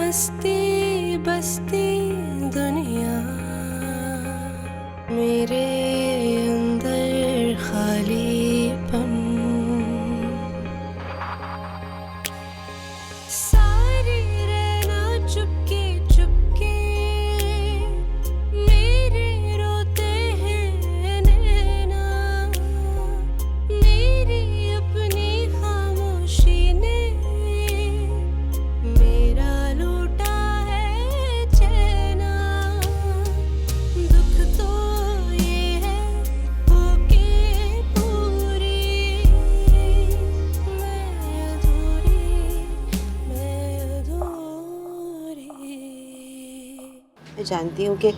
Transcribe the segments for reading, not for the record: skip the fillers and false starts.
बसती बसती दुनिया मेरे अंदर खालीपन, सारी रहना चुपके चुपके मेरे रोते हैं नैना, मेरी अपनी खामोशी ने मेरा लूटा है चैना। दुख तो ये है होके पूरी मैं अधूरी। मैं जानती हूँ कि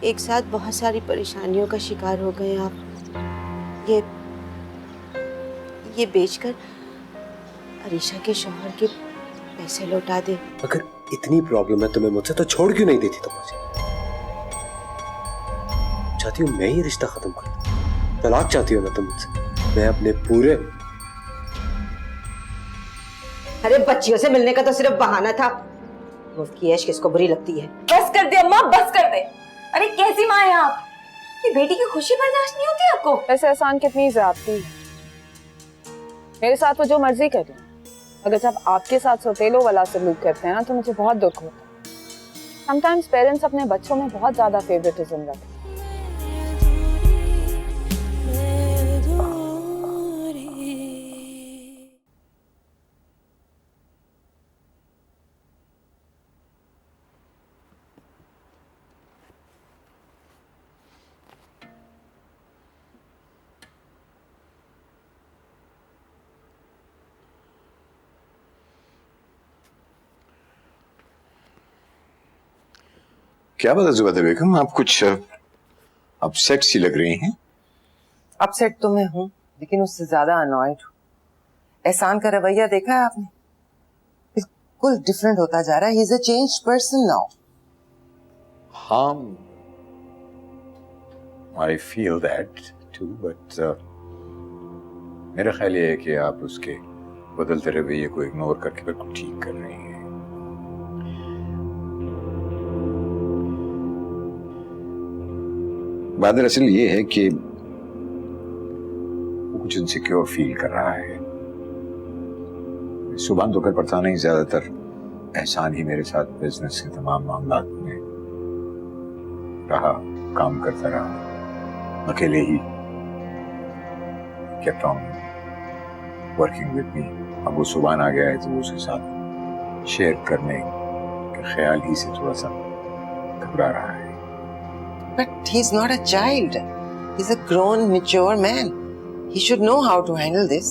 एक साथ बहुत सारी परेशानियों का शिकार हो गए आप। ये बेचकर अरीशा के शौहर के पैसे लौटा दे। अगर इतनी प्रॉब्लम है तुम्हें मुझसे तो छोड़ क्यों नहीं देती तुम मुझे? चाहती हूँ मैं ही रिश्ता खत्म कर दूं। तलाक चाहती हो ना तुम मुझसे? मैं अपने पूरे अरे बच्चियों से मिलने का तो सिर्फ बहाना था। मुफ्त की ऐश किसको बुरी लगती है? बस कर दे अम्मा, बस कर दे। अरे कैसी माँ है आप? कि बेटी की खुशी बर्दाश्त नहीं होती आपको? वैसे एहसान कितनी ज्यादती है। मेरे साथ वो जो मर्जी कर ले, अगर जब आपके साथ सौतेलों वाला सलूक करते हैं ना तो मुझे बहुत दुख होता है। समटाइम्स पेरेंट्स अपने बच्चों में बहुत ज्यादा फेवरेटिज्म रखते हैं। क्या बात है जुबैदा बेगम, आप कुछ अपसेट सी लग रही हैं। अपसेट तो मैं हूँ, लेकिन उससे ज्यादा अनॉयड हूँ। एहसान का रवैया देखा है आपने? बिल्कुल डिफरेंट होता जा रहा है। He is a changed person now. हाँ, I feel that too, but मेरा ख्याल ये है कि आप उसके बदलते रवैये को इग्नोर करके बिल्कुल ठीक कर रही हैं। बात दरअसल ये है कि वो कुछ इनसिक्योर फील कर रहा है। सुबह तो कर पड़ता नहीं, ज्यादातर एहसान ही मेरे साथ बिजनेस के तमाम मामला में रहा, काम करता रहा, अकेले ही kept on working with me। अब वो सुबह आ गया है तो वो उसके साथ शेयर करने के ख्याल ही से थोड़ा सा घबरा रहा है। But he's not a child. He's a grown, mature man. He should know how to handle this.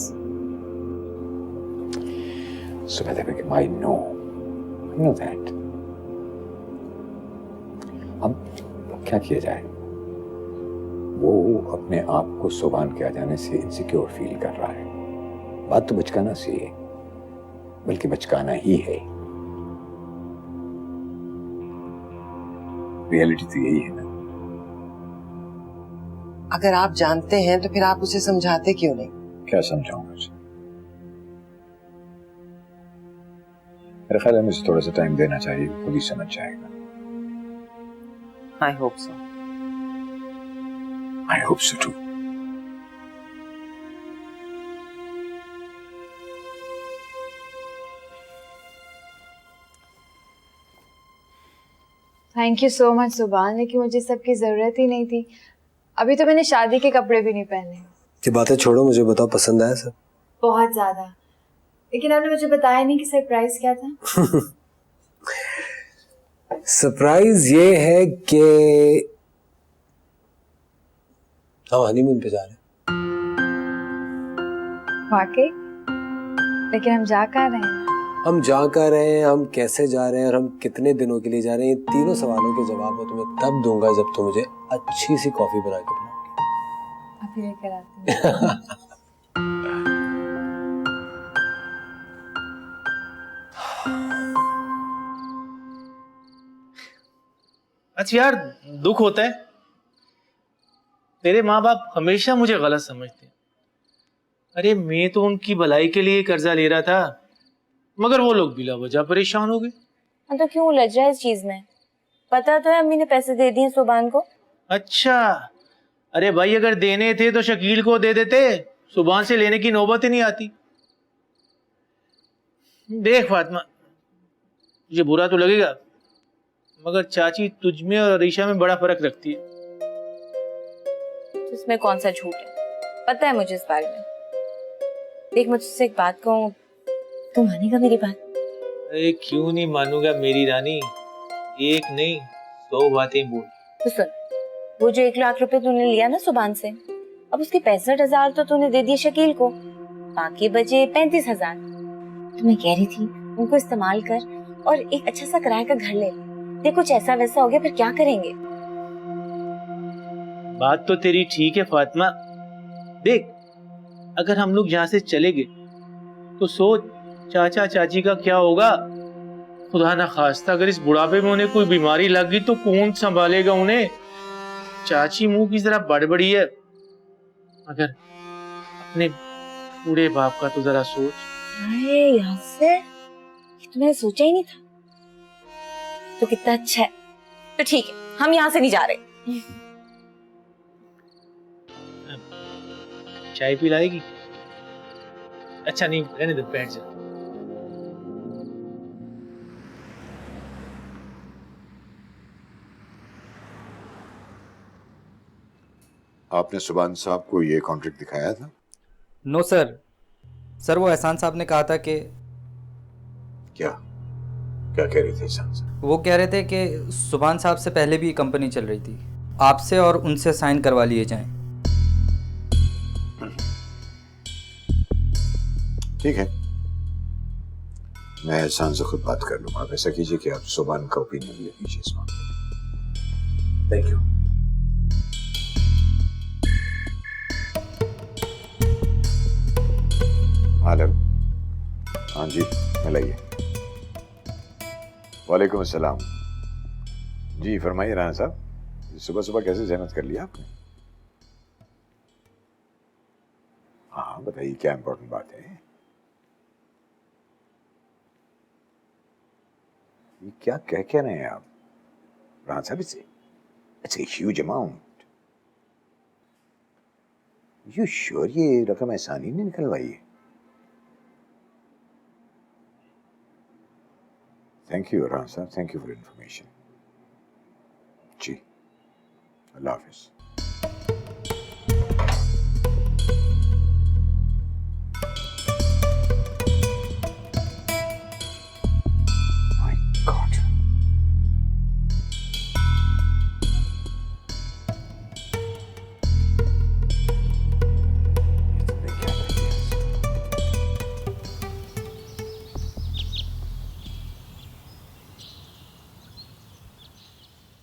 Zubaida Begum, I know that. अब क्या किया जाए? वो अपने आप को सुबान के आ जाने से इनसिक्योर फील कर रहा है। बात तो बचकाना सी है, बल्कि बचकाना ही है। रियलिटी तो यही है ना। अगर आप जानते हैं तो फिर आप उसे समझाते क्यों नहीं? क्या समझाऊंगा उसे? मेरा ख्याल है मुझे थोड़ा सा टाइम देना चाहिए, खुद ही समझ जाएगा। I hope so. I hope so too. Thank you so much सुभान, लेकिन मुझे सबकी जरूरत ही नहीं थी। अभी तो मैंने शादी के कपड़े भी नहीं पहने। ये बातें छोड़ो, मुझे बताओ पसंद आया सब? बहुत ज्यादा। लेकिन आपने मुझे बताया नहीं कि सरप्राइज क्या था। सरप्राइज ये है कि हम हनीमून पे जा रहे हैं। वाकई? लेकिन हम जा कहाँ रहे हैं? हम जा कर रहे हैं, हम कैसे जा रहे हैं और हम कितने दिनों के लिए जा रहे हैं, ये तीनों सवालों के जवाब मैं तुम्हें तब दूंगा जब तुम मुझे अच्छी सी कॉफी बना के पिलाओगी। अभी लेकर आती हूँ। अच्छा यार, दुख होता है। तेरे माँ बाप हमेशा मुझे गलत समझते हैं। अरे मैं तो उनकी भलाई के लिए कर्जा ले रहा था। मगर वो लोग बिला वजह परेशान हो गए। हाँ, तो क्यों उलझ रहा है इस चीज में? पता तो है अम्मी ने पैसे दे दिए सुबान को। अच्छा, अरे भाई अगर देने थे तो शकील को दे देते, सुबह से लेने की नौबत ही नहीं आती। देख फातिमा, ये बुरा तो लगेगा मगर चाची तुझ में और अरीशा में बड़ा फर्क रखती है। इसमें कौन सा झूठ है, पता है मुझे इस बारे में। देख मैं तुझसे एक बात कहूँ, तू मानेगा मेरी बात? अरे क्यों नहीं मानूंगा मेरी रानी, एक नहीं 100 बातें बोल। तो सुन, वो जो 1 लाख रुपए तूने लिया ना सुबान से, अब उसके 65,000 तो तूने दे दिए शकील को, बाकी बचे 35,000। तो मैं कह रही थी उनको इस्तेमाल कर और एक अच्छा सा किराए का घर ले ले। देख कुछ ऐसा वैसा हो गया फिर क्या करेंगे? बात तो तेरी ठीक है फातिमा। देख अगर हम लोग यहाँ से चले गए तो सोच चाचा चाची का क्या होगा। खुदा ना खास्ता अगर इस बुढ़ापे में उन्हें कोई बीमारी लग गई तो कौन संभालेगा उन्हें। चाची मुंह की जरा बड़बड़ी है, मगर अपने बूढ़े बाप का तो जरा सोच। अरे यहाँ से ये तो मैंने सोचा ही नहीं था। तो कितना अच्छा है। तो ठीक है, हम यहाँ से नहीं जा रहे। चाय पिलाएगी? अच्छा नहीं, रहने दे, बैठ जा। आपने सुभान साहब को ये कॉन्ट्रैक्ट दिखाया था? No sir. सर वो एहसान साहब ने कहा था कि क्या क्या कह रहे थे एहसान साहब? वो कह रहे थे कि सुभान साहब से पहले भी कंपनी चल रही थी, आपसे और उनसे साइन करवा लिए जाएं। ठीक है, मैं एहसान से खुद बात कर लूंगा। आप ऐसा कीजिए कि आप सुभान का ओपिनियन ले लीजिए इस मामले। Thank you. हेलो, हाँ जी मिलाइए। वालेकुम अस्सलाम। जी फरमाइए राना साहब, सुबह सुबह कैसे जहमत कर लिया आपने? हाँ बताइए, क्या इंपॉर्टेंट बात है? ये क्या कह रहे हैं आप राना साहब? It's a huge amount. You sure ये रकम आसानी नहीं निकलवाई है? थैंक यू राना साहब, थैंक यू फॉर इंफॉर्मेशन। जी अल्लाह हाफिज। माय गॉड,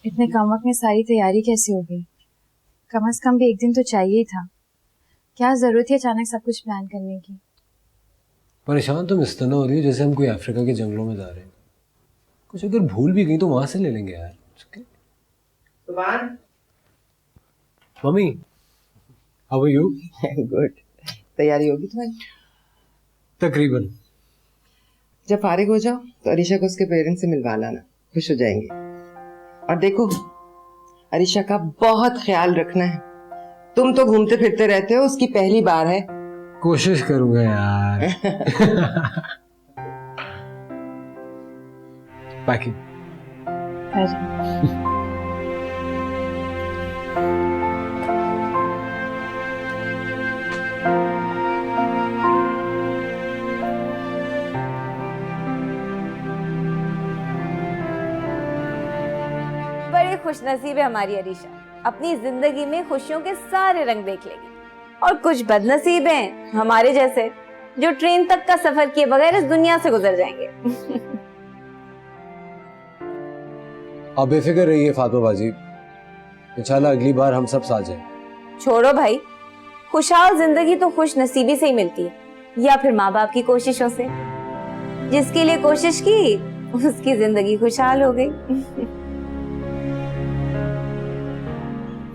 इतने कम वक्त में सारी तैयारी कैसे हो गई? कम से कम भी एक दिन तो चाहिए ही था। क्या जरूरत है अचानक सब कुछ प्लान करने की? परेशान तुम इस तरह हो रही हो जैसे हम कोई अफ्रीका के जंगलों में जा रहे हैं। कुछ अगर भूल भी गई तो वहां से ले लेंगे यार। Subhan, mummy how are you? Good. तैयारी होगी तुम्हारी? तकरीबन। जब फारिग हो जाओ तो अरीशा को उसके पेरेंट्स से मिलवा लाना, खुश हो जाएंगे। और देखो अरीशा का बहुत ख्याल रखना है। तुम तो घूमते फिरते रहते हो, उसकी पहली बार है। कोशिश करूंगा यार। पैकिंग। बड़ी खुशनसीब है हमारी अरीशा, अपनी जिंदगी में खुशियों के सारे रंग देख लेगी। और कुछ बदनसीब हैं हमारे जैसे, जो ट्रेन तक का सफर किए बगैर इस दुनिया से गुजर जाएंगे। आप बेफिक्र रहिए फातिमा बाजी, इंशाल्लाह अगली बार हम सब साथ जाएं। छोड़ो भाई, खुशहाल जिंदगी तो खुश नसीबी से ही मिलती है, या फिर माँ बाप की कोशिशों से। जिसके लिए कोशिश की उसकी जिंदगी खुशहाल हो गई।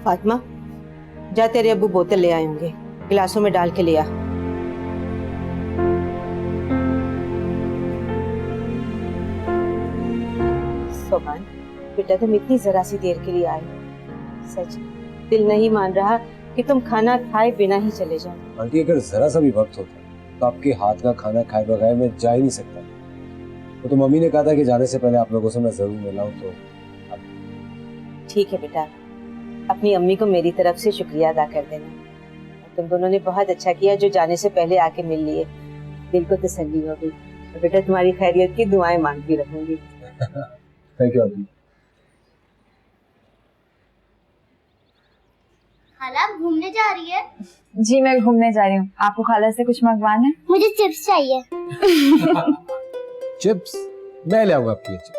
फातिमा जा, तेरे अब्बू बोतल ले आए होंगे, गिलासों में डाल के ले आ। सोबान, बेटा तुम इतनी जरा सी देर के लिए आए, सच दिल नहीं मान रहा कि तुम खाना खाए बिना ही चले जाओ। आंटी अगर जरा सा भी वक्त होता तो आपके हाथ का खाना खाए बगैर मैं जा ही नहीं सकता। तो मम्मी ने कहा था कि जाने से पहले आप लोगों से मैं जरूर मिला हूं, तो ठीक है बेटा, अपनी अम्मी को मेरी तरफ से शुक्रिया अदा कर देना। तुम दोनों ने बहुत अच्छा किया जो जाने से पहले आके मिल लिए, दिल को तसल्ली हो गई। तो बेटा तुम्हारी खैरियत की दुआएं मांगती रहूंगी। Thank you aunty. खाला आप घूमने जा रही है? जी मैं घूमने जा रही हूँ। आपको खाला से कुछ मंगवाना है? मुझे चिप्स चाहिए। चिप्स मैं ले आऊंगा आपके लिए चिप्स।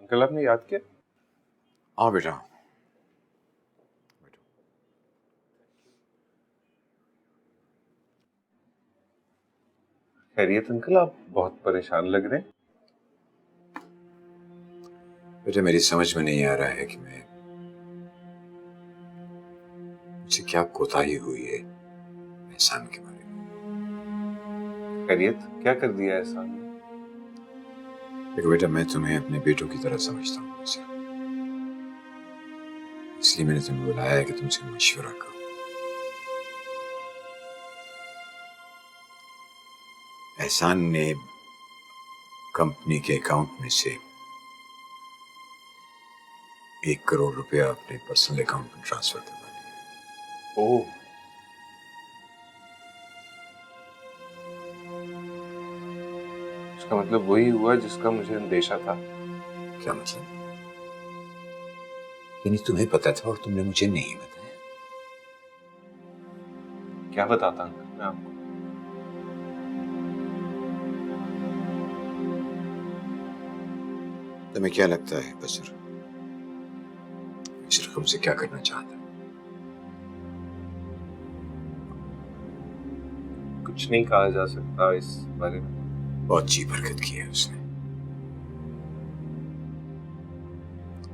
अंकल आपने याद किया? हाँ बेटा, खैरियत अंकल, आप बहुत परेशान लग रहे हैं। बेटा मेरी समझ में नहीं आ रहा है कि मैं मुझे क्या कोताही हुई है एहसान के बारे में। खैरियत क्या कर दिया एहसान ने? देखो बेटा, मैं तुम्हें अपने बेटों की तरह समझता हूँ, इसलिए मैंने तुम्हें बुलाया है कि तुमसे मशवरा करूं। एहसान ने कंपनी के अकाउंट में से 1 करोड़ रुपया अपने पर्सनल अकाउंट में ट्रांसफर करवा दिया। ओह, इसका मतलब वही हुआ जिसका मुझे अंदेशा था। क्या मतलब? यानी तुम्हें पता था और तुमने मुझे नहीं बताया? क्या बताता अंकल मैं आपको? तुम्हें क्या लगता है बसर, इस रकम से क्या करना चाहता है? कुछ नहीं कहा जा सकता इस बारे में। बहुत चीप हरकत की है उसने।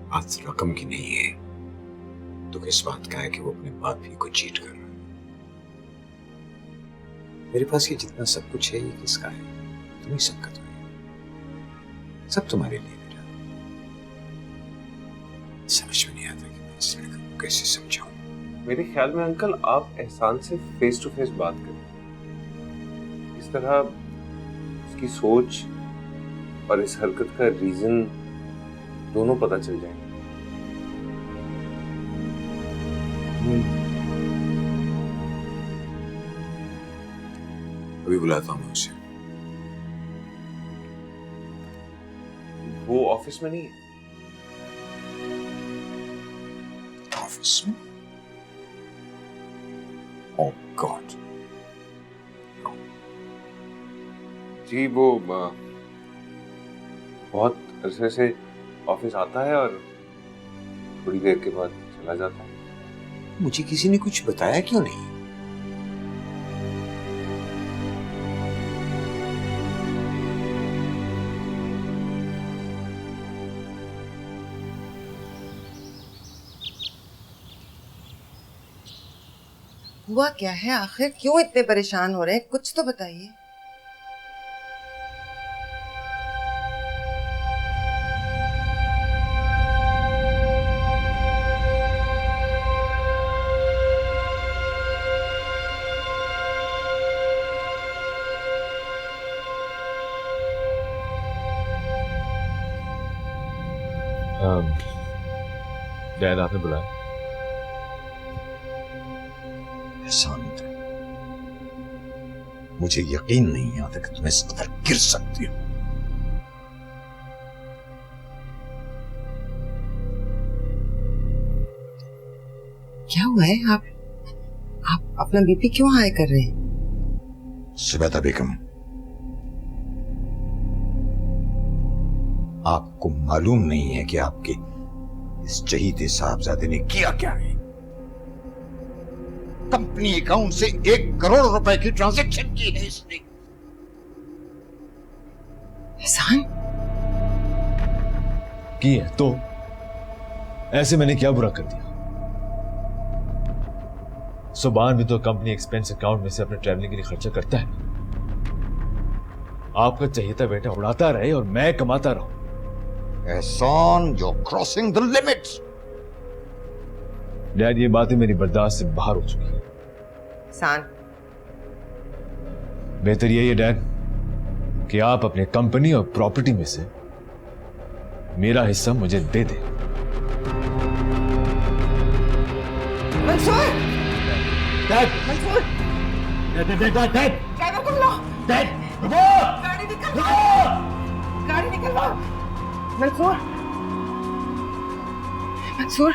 बात रकम की नहीं है तो किस बात का है कि वो अपने बाप ही को चीट कर रहा है। मेरे पास ये जितना सब कुछ है ये किसका है? तुम्ही सबका तो है, सब तुम्हारे लिए बेटा। समझ में नहीं आता कि मैं इस लड़के को कैसे समझाऊं। मेरे ख्याल में अंकल आप एहसान से फेस टू फेस बात करें, इस तरह उसकी सोच और इस हरकत का रीजन दोनों पता चल जाएंगे। अभी बुलाता हूँ उसे। वो ऑफिस में नहीं है। ऑफिस में? ओह गॉड। जी वो बहुत अरसे से ऑफिस आता है और थोड़ी देर के बाद चला जाता है। मुझे किसी ने कुछ बताया क्यों नहीं? हुआ क्या है आखिर? क्यों इतने परेशान हो रहे हैं? कुछ तो बताइए। डैड आपने बुलाया? शांत है। मुझे यकीन नहीं आता कि तुम इस कदर गिर सकती हो। क्या हुआ है? आप अपना बीपी क्यों हाई कर रहे हैं? सुबैदा बेगम, आपको मालूम नहीं है कि आपके इस चहीते साहबजादे ने किया क्या है? कंपनी अकाउंट से 1 करोड़ रुपए की ट्रांजैक्शन की है इसने। एहसान की है तो? ऐसे मैंने क्या बुरा कर दिया? सुभान भी तो कंपनी एक्सपेंस अकाउंट में से अपने ट्रैवलिंग के लिए खर्चा करता है। आपका चहेता बेटा उड़ाता रहे और मैं कमाता रहूं। एहसान, you're crossing the limits. Dad, ये बातें मेरी बर्दाश्त से बाहर हो चुकी है। सान, बेहतर यही है डैड कि आप अपने कंपनी और प्रॉपर्टी में से मेरा हिस्सा मुझे दे दें। Mansoor! Dad! Mansoor! Dad! Driver को बुलाओ! डैड! गाड़ी निकलवाओ! गाड़ी निकलवाओ! Mansoor! Mansoor!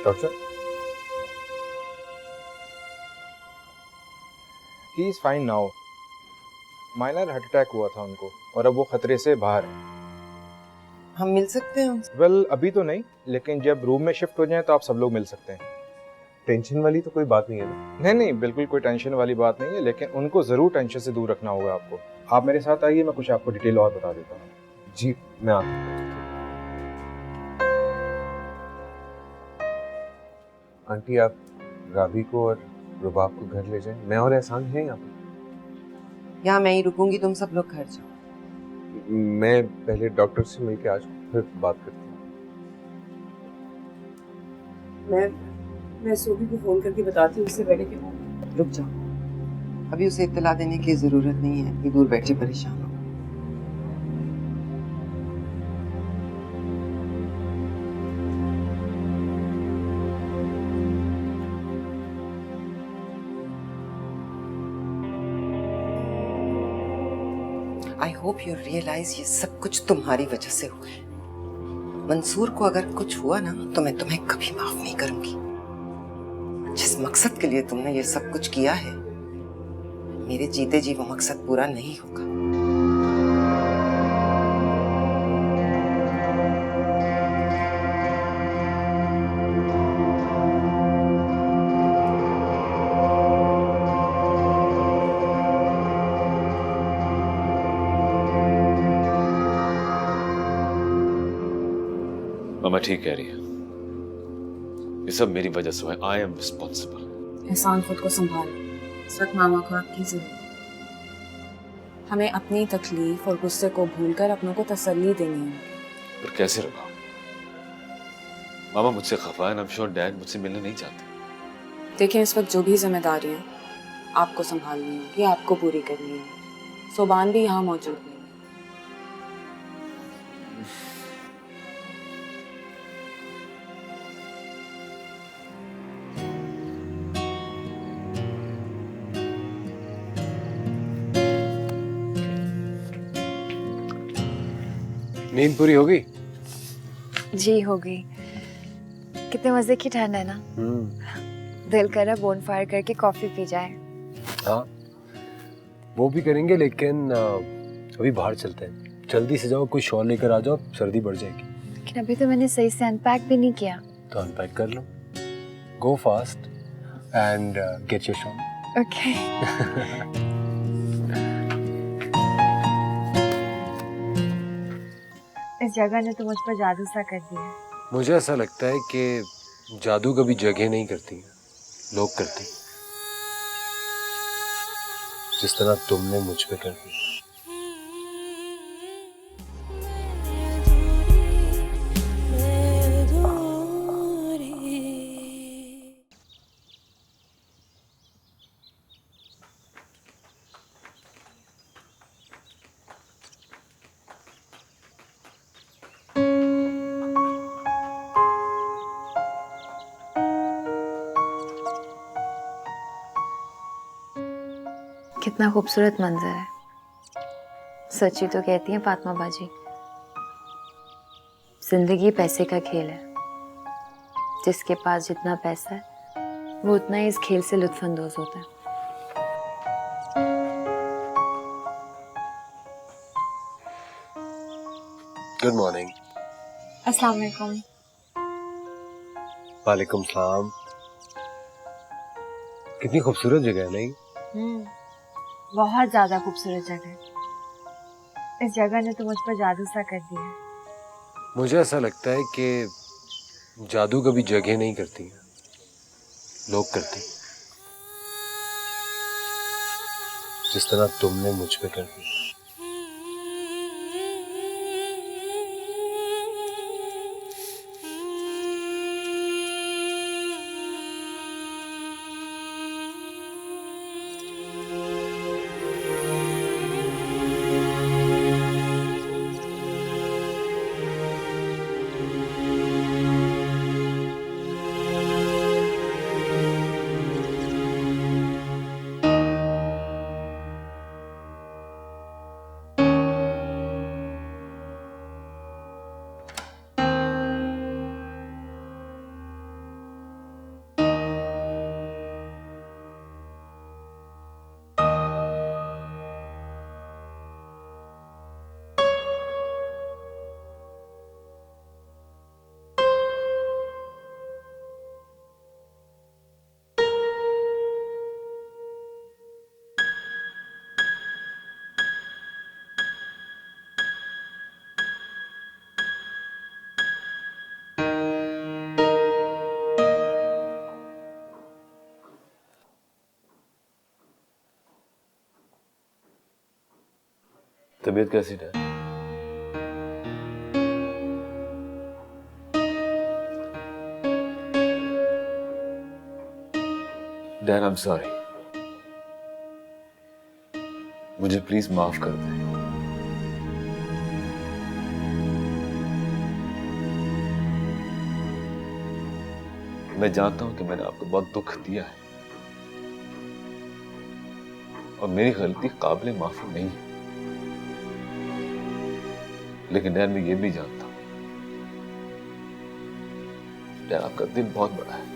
Doctor, he is fine now. Minor heart attack हुआ था उनको और अब वो खतरे से बाहर है। हम मिल सकते हैं? वेल, अभी तो नहीं, लेकिन जब रूम में शिफ्ट हो जाए तो आप सब लोग मिल सकते हैं। टेंशन वाली तो कोई बात नहीं है ना? नहीं नहीं, बिल्कुल कोई टेंशन वाली बात नहीं है, लेकिन उनको जरूर टेंशन से दूर रखना होगा आपको। आप मेरे साथ आइए, मैं कुछ आपको डिटेल और बता देता हूँ। जी, मैं आता हूँ। आंटी, आप राबी को और रुबाब को घर ले जाएं। मैं और एहसान हैं यहाँ पर। यहाँ मैं ही रुकूंगी, तुम सब लोग घर जाओ। मैं पहले डॉक्टर से मिलके आ जाऊँ, फिर बात करते हैं। मैं सोफी को फोन करके बताती हूँ उससे पहले कि रुक जाओ, अभी उसे इत्तला देने की जरूरत नहीं है कि दूर बैठे परेशान हो। आई होप यू रियलाइज ये सब कुछ तुम्हारी वजह से हुआ है। मंसूर को अगर कुछ हुआ ना तो मैं तुम्हें कभी माफ नहीं करूंगी। जिस मकसद के लिए तुमने ये सब कुछ किया है, मेरे जीते जी वो मकसद पूरा नहीं होगा। मामा ठीक कह रही है, ये सब मेरी वजह से हुआ है। I am responsible. एहसान, खुद को संभालो। इस वक्त मामा को आपकी जरूरत है। हमें अपनी तकलीफ और गुस्से को भूलकर अपनों को तसल्ली देनी है। पर कैसे रुकाऊं? मामा मुझसे खफा है, आई एम श्योर डैड मुझसे मिलने नहीं चाहते। देखिए, इस वक्त जो भी जिम्मेदारी है आपको संभालनी होगी, आपको पूरी करनी है। सोबान भी यहाँ मौजूद नहीं। नींद पूरी हो गई? जी हो गई। कितने मजे की ठंड है ना। दिल कर रहा बोन फायर करके कॉफी पी जाए। हाँ, वो भी करेंगे, लेकिन अभी बाहर चलते हैं। जल्दी से जाओ, कोई शॉल लेकर आ जाओ, सर्दी बढ़ जाएगी। लेकिन अभी तो मैंने सही से अनपैक भी नहीं किया। तो अनपैक कर लो, go fast and get your shawl. Okay. इस जगह ने तो मुझ पर जादू सा कर दिया। मुझे ऐसा लगता है कि जादू कभी जगह नहीं करती है, लोग करते हैं, जिस तरह तुमने मुझ पे कर दिया। मैं कितना खूबसूरत मंजर है। सच्ची तो कहती हैं फातिमा बाजी, जिंदगी पैसे का खेल है। जिसके पास जितना पैसा है वो उतना ही इस खेल से लुत्फानंदोज होता है। Good morning. अस्सलाम वालेकुम। वालेकुम सलाम। कितनी खूबसूरत जगह है नहीं? बहुत ज्यादा खूबसूरत जगह है। इस जगह ने तो मुझ पर जादू सा कर दिया है। मुझे ऐसा लगता है कि जादू कभी जगह नहीं करती है, लोग करते हैं। जिस तरह तुमने मुझ पे कर दिया। तबीयत कैसी है? Dad, I am sorry. मुझे प्लीज माफ कर दे। मैं जानता हूं कि मैंने आपको बहुत दुख दिया है और मेरी गलती काबिल माफी नहीं है, लेकिन डैड मैं ये भी जानता हूं डैड आपका दिल बहुत बड़ा है।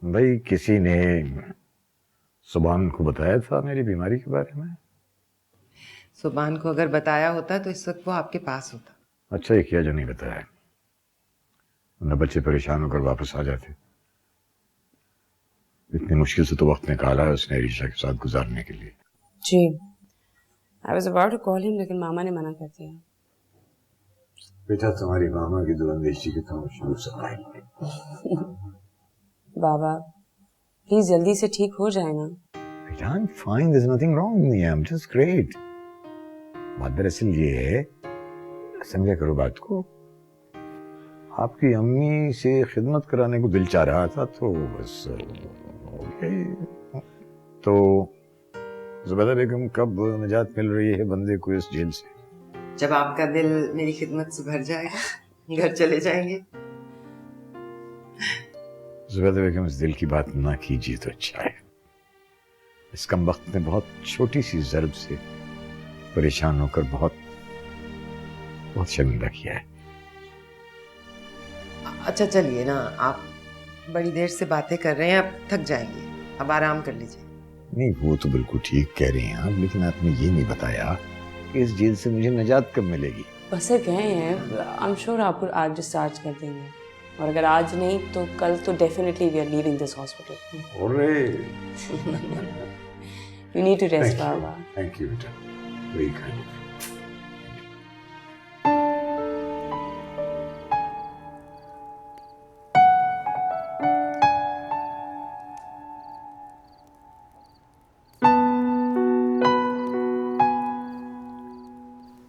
भाई किसी ने सुभान को बताया था मेरी बीमारी के बारे में? सुभान को अगर बताया होता तो इस वक्त वो आपके पास होता। अच्छा ये किया जो नहीं बताया, वरना बच्चे परेशान होकर वापस आ जाते। इतनी मुश्किल से तो वक्त निकाला है उसने अरीशा के साथ गुजारने के लिए। जी, I was about to call him, लेकिन मामा ने मना कर दिया। बेटा तुम्हारी मामा की दुरंदेशी के काम शुरू से आई। बाबा प्लीज जल्दी से ठीक हो जाए ना। बेटा I am fine, there is nothing wrong with me, I am just great. बात दरअसल ये है, समझा करो बात को, आपकी अम्मी से खिदमत कराने को दिल चाह रहा था तो बस ओके। तो जुबैदा बेगम कब निजात मिल रही है बंदे को इस जेल से? जब आपका दिल मेरी खिदमत से भर जाएगा, घर चले जाएंगे। जुबैदा बेगम इस दिल की बात ना कीजिए तो अच्छा है। इस कम वक्त ने बहुत छोटी सी ज़र्ब से परेशान होकर बहुत बहुत शर्मिंदा किया है। अच्छा चलिए ना, आप बड़ी देर से बातें कर रहे हैं, अब थक जाएंगे, अब आराम कर लीजिए। नहीं वो तो बिल्कुल ठीक कह रहे हैं आप, लेकिन आपने ये नहीं बताया कि इस जेल से मुझे निजात कब मिलेगी। बस गए हैं, आई एम श्योर आपको आज डिस्चार्ज कर देंगे, और अगर आज नहीं तो कल तो definitely we are leaving this hospital. ओरे यू नीड टू रेस्ट बाबा। थैंक यू बेटा, वेरी काइंड।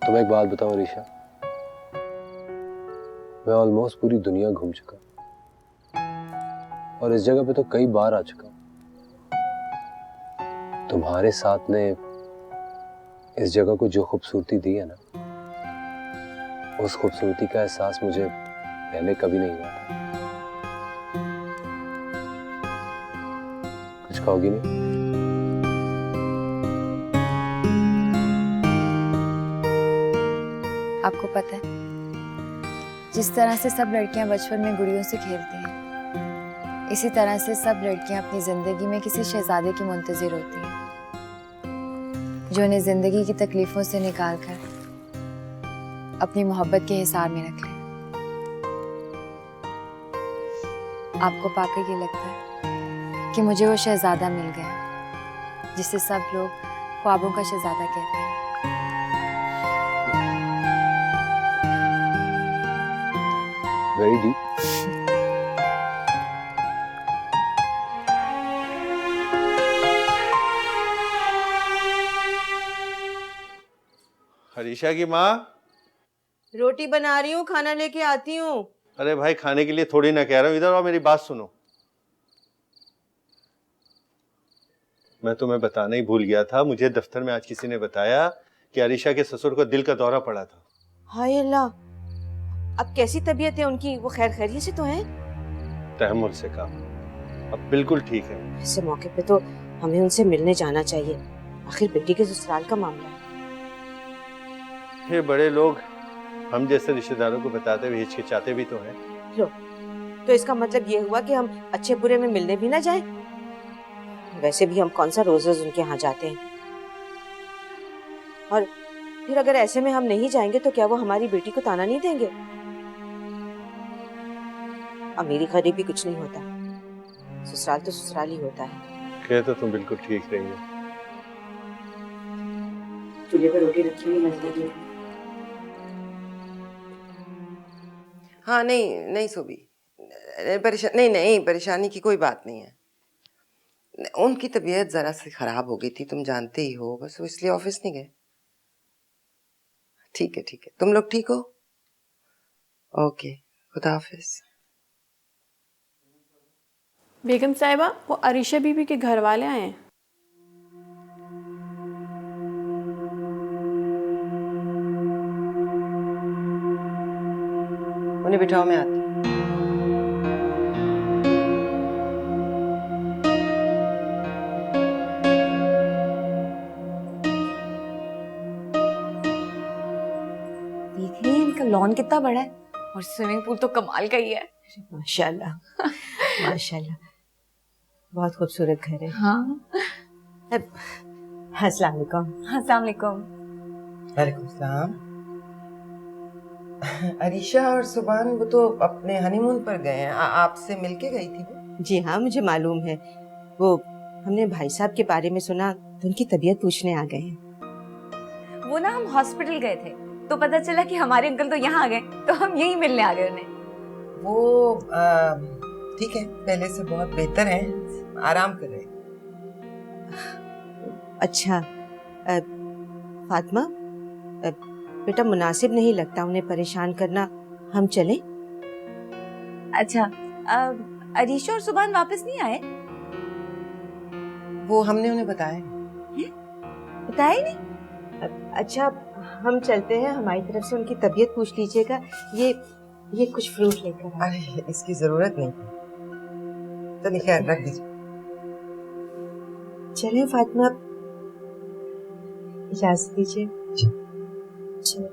तुम्हें एक बात बताऊं अरीशा, मैं ऑलमोस्ट पूरी दुनिया घूम चुका और इस जगह पे तो कई बार आ चुका हूं। तुम्हारे साथ ने इस जगह को जो खूबसूरती दी है ना, उस खूबसूरती का एहसास मुझे पहले कभी नहीं हुआ था। कुछ कहोगी नहीं? आपको पता है, जिस तरह से सब लड़कियां बचपन में गुड़ियों से खेलती हैं, इसी तरह से सब लड़कियां अपनी जिंदगी में किसी शहजादे की मुंतजिर होती हैं, जो उन्हें जिंदगी की तकलीफों से निकालकर अपनी मोहब्बत के हिसार में रख ले। आपको पाकर ये लगता है कि मुझे वो शहजादा मिल गया जिसे सब लोग ख्वाबों का शहजादा कहते हैं। Very deep. हरीशा की माँ, रोटी बना रही हूँ, खाना लेके आती हूँ। अरे भाई खाने के लिए थोड़ी ना कह रहा हूँ, इधर आओ मेरी बात सुनो। मैं तुम्हें बताना ही भूल गया था, मुझे दफ्तर में आज किसी ने बताया कि अरीशा के ससुर को दिल का दौरा पड़ा था। हाय अल्लाह, अब कैसी तबीयत है उनकी? वो खैर खैरियत से तो हैं? तहम्मुल से काम, अब बिल्कुल ठीक है। ऐसे मौके पे तो हमें उनसे मिलने जाना चाहिए, आखिर बेटी के ससुराल का मामला है। ये बड़े लोग हम जैसे रिश्तेदारों को बताते हुए हिचकिचाते भी तो हैं। लो, तो इसका मतलब ये हुआ कि हम अच्छे बुरे में मिलने भी ना जाएं? वैसे भी हम कौन सा रोज रोज उनके यहाँ जाते हैं, और फिर अगर ऐसे में हम नहीं जाएंगे तो क्या वो हमारी बेटी को ताना नहीं देंगे? अमीरी गरीबी कुछ नहीं होता, ससुराल तो ससुराल ही होता है। कह तो तुम बिल्कुल ठीक रही हो। चूल्हे पर रोटी रखी हुई नजदीक। हाँ नहीं सोबी, नहीं परेशानी की कोई बात नहीं है। उनकी तबीयत जरा सी खराब हो गई थी, तुम जानते ही हो, बस वो इसलिए ऑफिस नहीं गए। ठीक है, तुम लोग ठीक हो? ओके, खुदा हाफिज। बेगम साहिबा, वो अरीशा बीबी के घर वाले आए हैं। उन्हें बिठाओ, मैं आती। देख रही है इनका लॉन कितना बड़ा है, और स्विमिंग पूल तो कमाल का ही है। माशाल्लाह माशाल्लाह। बहुत खूबसूरत घर है। हाँ। अस्सलाम वालेकुम। अस्सलाम वालेकुम। वालेकुम सलाम। अरीशा और सुभान वो तो अपने हनीमून पर गए हैं। आपसे मिलके गई थी वो? जी हाँ, मुझे मालूम है। वो हमने भाई साहब के बारे में सुना तो उनकी तबीयत पूछने आ गए हैं। वो ना हम हॉस्पिटल गए थे तो पता चला कि हमारे अंकल तो यहाँ आ गए, तो हम यही मिलने आ गए उन्हें। वो ठीक है, पहले से बहुत बेहतर है, आराम कर रहे हैं। अच्छा फातिमा, बेटा मुनासिब नहीं लगता उन्हें परेशान करना, हम चलें? अच्छा, अरीशा और सुभान वापस नहीं आए? वो हमने उन्हें बताया ही नहीं। अच्छा, हम चलते हैं, हमारी तरफ से उनकी तबीयत पूछ लीजिएगा। ये कुछ फ्रूट लेकर आए। अरे इसकी जरूरत नहीं, तो खैर रख दीजिए। चले फातिमा, इजाजत दीजिए। चलो।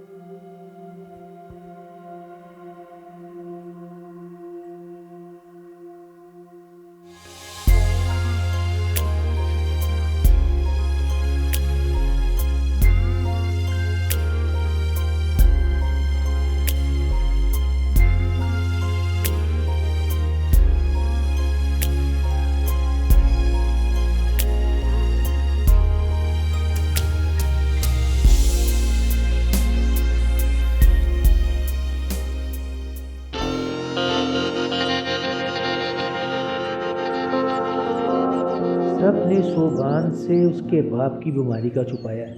सबने सोबान से उसके बाप की बीमारी का छुपाया है।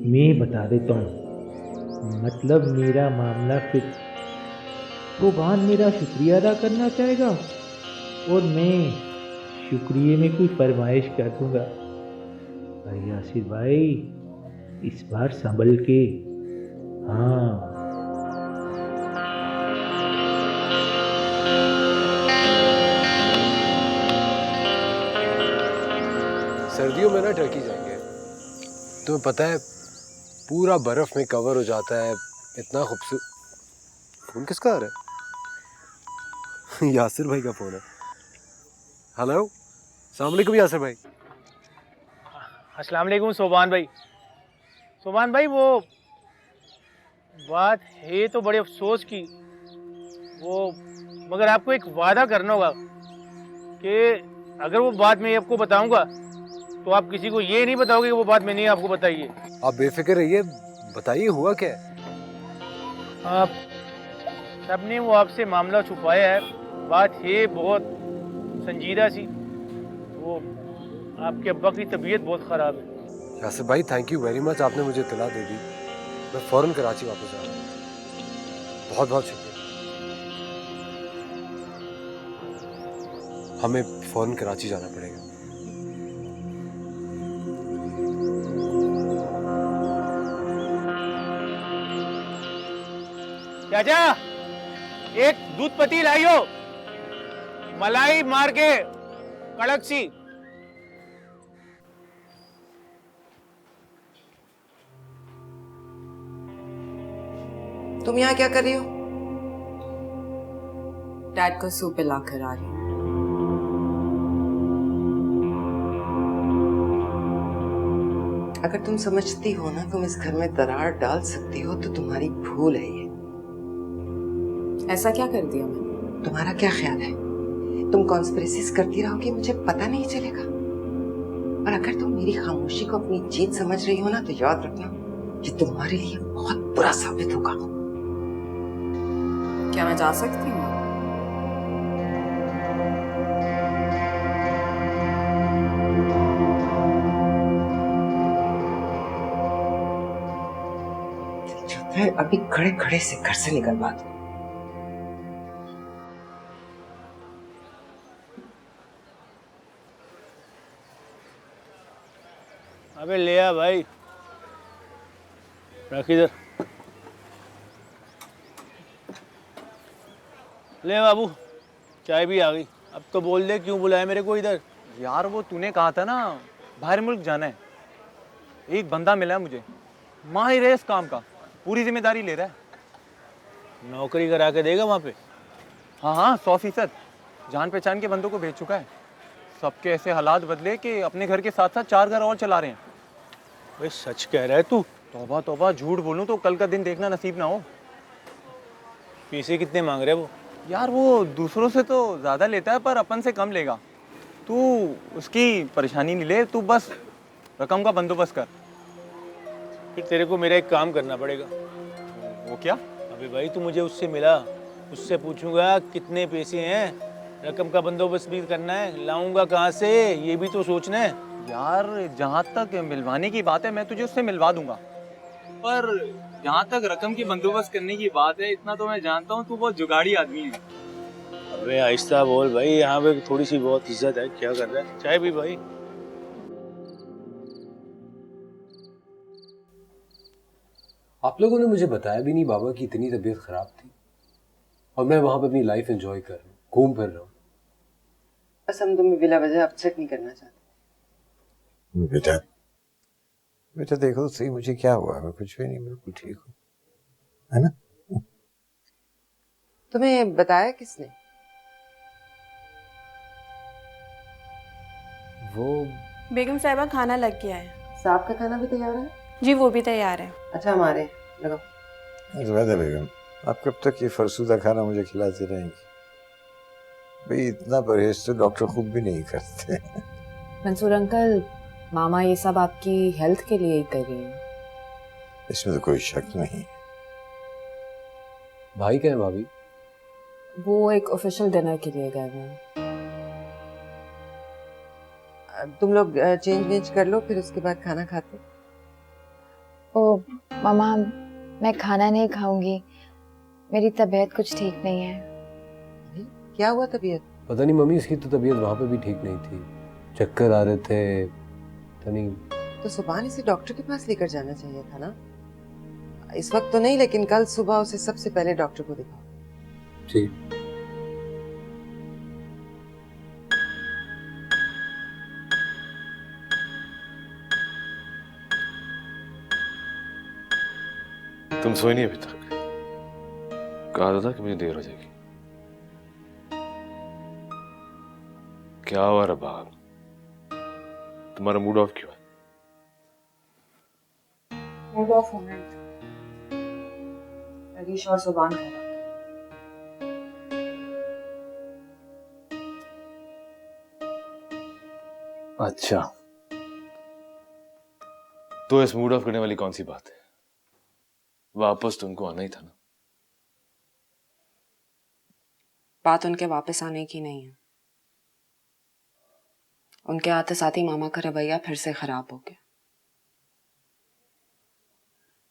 मैं बता देता हूँ, मतलब मेरा मामला फिर सोबान मेरा शुक्रिया अदा करना चाहेगा और मैं शुक्रिया में कोई फरमाइश कर दूंगा। भाई यासिर भाई, इस बार संभल के। हाँ, सर्दियों में ना टर्की जाएंगे, तुम्हें पता है पूरा बर्फ में कवर हो जाता है, इतना खूबसूरत। फोन किसका आ रहा है? यासिर भाई का फोन है। हेलो, अस्सलाम वालेकुम यासिर भाई। अस्सलाम वालेकुम सोबान भाई। सोबान भाई, वो बात है तो बड़े अफसोस की, वो मगर आपको एक वादा करना होगा कि अगर वो बात मैं आपको बताऊंगा तो आप किसी को ये नहीं बताओगे कि वो बात मैंने आपको बताई है। आप बेफिक्र रहिए, बताइए हुआ क्या है? आप सबने वो आपसे मामला छुपाया है, बात है बहुत संजीदा सी। वो आपके अब्बा की तबीयत बहुत ख़राब है। यासिर भाई, थैंक यू वेरी मच, आपने मुझे इत्तला दे दी। मैं फ़ौरन कराची वापस जा रहा हूँ। बहुत बहुत शुक्रिया। हमें फ़ौरन कराची जाना पड़ेगा। चाचा, एक दूध पत्ती लाइयो, मलाई मार के कड़क सी। तुम यहाँ क्या कर रही हो? डैड को सूप पिला कर आ रही हूँ। अगर तुम समझती हो ना तुम इस घर में दरार डाल सकती हो तो तुम्हारी भूल है ये। ऐसा क्या कर दिया मैंने? तुम्हारा क्या ख्याल है, तुम कॉन्स्पिरेसीज करती रहोगी, मुझे पता नहीं चलेगा? और अगर तुम मेरी खामोशी को अपनी जीत समझ रही हो ना तो याद रखना, ये तुम्हारे लिए बहुत बुरा साबित होगा। क्या मैं जा सकती हूँ? अभी खड़े खड़े से घर से निकलवा दो। अबे ले आ भाई, रख इधर। ले बाबू, चाय भी आ गई। अब तो बोल दे क्यों बुलाया मेरे को इधर। यार वो तूने कहा था ना बाहर मुल्क जाना है, एक बंदा मिला है मुझे, माहिर है इस काम का, पूरी जिम्मेदारी ले रहा है। नौकरी करा के देगा वहाँ पे? हाँ हाँ 100%, जान पहचान के बंदों को भेज चुका है। सबके ऐसे हालात बदले कि अपने घर के साथ साथ 4 घर और चला रहे हैं। भाई सच कह रहा है तू? तौबा तौबा, झूठ बोलूं तो कल का दिन देखना नसीब ना हो। पैसे कितने मांग रहे हैं वो? यार वो दूसरों से तो ज़्यादा लेता है पर अपन से कम लेगा। तू उसकी परेशानी नहीं ले, तू बस रकम का बंदोबस्त कर। फिर तेरे को मेरा एक काम करना पड़ेगा। वो क्या? अबे भाई तू मुझे उससे मिला, उससे पूछूंगा कितने पैसे हैं, रकम का बंदोबस्त भी करना है, लाऊंगा कहाँ से ये भी तो सोचना है। यार जहाँ तक मिलवाने की बात है मैं तुझे उससे मिलवा दूंगा, पर जहाँ तक रकम की बंदोबस्त करने की बात है इतना तो मैं जानता हूँ तू बहुत जुगाड़ी आदमी है। अबे आहिस्ता बोल भाई, यहाँ पे थोड़ी सी बहुत इज्जत है। क्या कर रहा है? चाय भी भाई। आप लोगों ने मुझे बताया भी नहीं बाबा की इतनी तबीयत खराब थी, और मैं वहां पे अपनी लाइफ एंजॉय कर रहा हूँ, घूम फिर रहा हूँ। बस हम तुम्हें बिला वजह अपसेट नहीं करना चाहते। बेटा बेटा देखो तो सही, मुझे क्या हुआ? मैं कुछ भी नहीं, बिल्कुल ठीक हूँ, है ना? तुम्हें बताया किसने? वो बेगम साहिबा खाना लग गया है। साहब का खाना भी तैयार है? जी वो भी तैयार है। अच्छा हमारे लगाओ। जुबैदा बेगम, आप कब तक ये फरसूदा खाना मुझे खिलाती रहेंगी? भाई इतना परहेज तो डॉक्टर खुद भी नहीं करते। मंसूर अंकल, मामा ये सब आपकी हेल्थ के लिए ही कर रही है। इसमें तो कोई शक नहीं। भाई क्या है भाभी? वो एक ऑफिशियल डिनर के लिए गए हैं। तुम लोग चेंज वेंज कर लो, फिर उसके बाद खाना खाते। ओ मामा, मैं खाना नहीं खाऊंगी, मेरी तबीयत कुछ ठीक नहीं है। क्या हुआ तबीयत? पता नहीं मम्मी, इसकी तो तबीयत वहां पे भी ठीक नहीं थी, चक्कर आ रहे थे, पता नहीं। तो सुबह इसे डॉक्टर के पास लेकर जाना चाहिए था ना। इस वक्त तो नहीं, लेकिन कल सुबह उसे सबसे पहले डॉक्टर को दिखाओ। ठीक। तुम सोई नहीं अभी तक? कहा था कि मुझे देर हो जाएगी। क्या हुआ रबाब, तुम्हारा मूड ऑफ क्यों है? मूड ऑफ होना है अरीश और सुबान का। अच्छा, तो इस मूड ऑफ करने वाली कौन सी बात है? वापस तो उनको आना ही था ना। बात उनके वापस आने की नहीं है, उनके आते साथ ही मामा का रवैया फिर से खराब हो गया।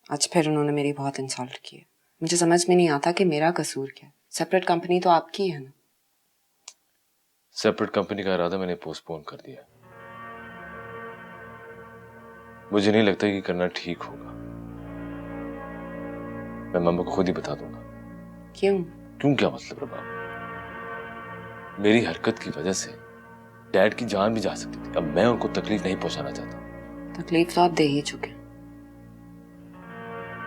आज फिर उन्होंने मेरी बहुत इंसल्ट की है। मुझे समझ में नहीं आता कि मेरा कसूर क्या है। सेपरेट कंपनी तो आपकी है ना। सेपरेट कंपनी का इरादा मैंने पोस्टपोन कर दिया। मुझे नहीं लगता कि करना ठीक होगा। मैं मम्मा को खुद ही बता दूंगा। क्यों? क्यों क्या मतलब रबाब? मेरी हरकत की वजह से डैड की जान भी जा सकती थी। अब मैं उनको तकलीफ नहीं पहुंचाना चाहता। तकलीफ तो आप दे ही चुके।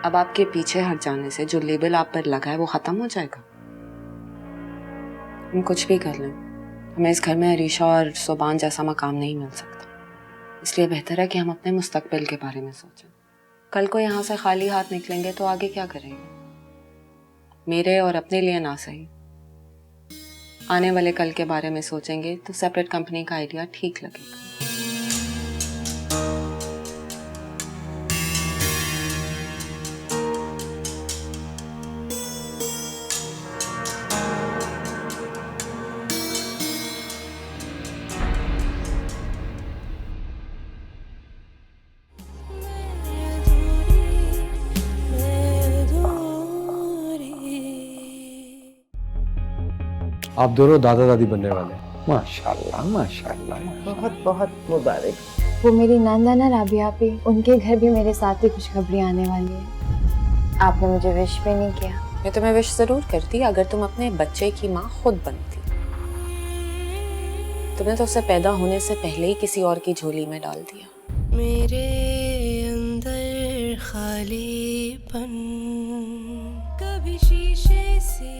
अब आपके पीछे हट जाने से जो लेबल आप पर लगा है वो खत्म हो जाएगा। हम कुछ भी कर लें, हमें इस घर में अरीशा और सुबान जैसा मकाम नहीं मिल सकता। इसलिए बेहतर है कि हम अपने मुस्तकबिल के बारे में सोचें। कल को यहाँ से खाली हाथ निकलेंगे तो आगे क्या करेंगे? मेरे और अपने लिए ना सही, आने वाले कल के बारे में सोचेंगे तो सेपरेट कंपनी का आइडिया ठीक लगेगा। आप दोनों दादा दादी बनने वाले हैं। माशाल्लाह माशाल्लाह। बहुत बहुत मुबारक। वो मेरी नाना ना राबिया पे, उनके घर भी मेरे साथ ही खुशखबरी आने वाली है। आपने मुझे विश भी नहीं किया। मैं तुम्हें विश जरूर करती अगर तुम अपने बच्चे की माँ खुद बनती। तुमने तो उससे पैदा होने से पहले ही किसी और की झोली में डाल दिया। मेरे अंदर खालीपन, कभी शीशे से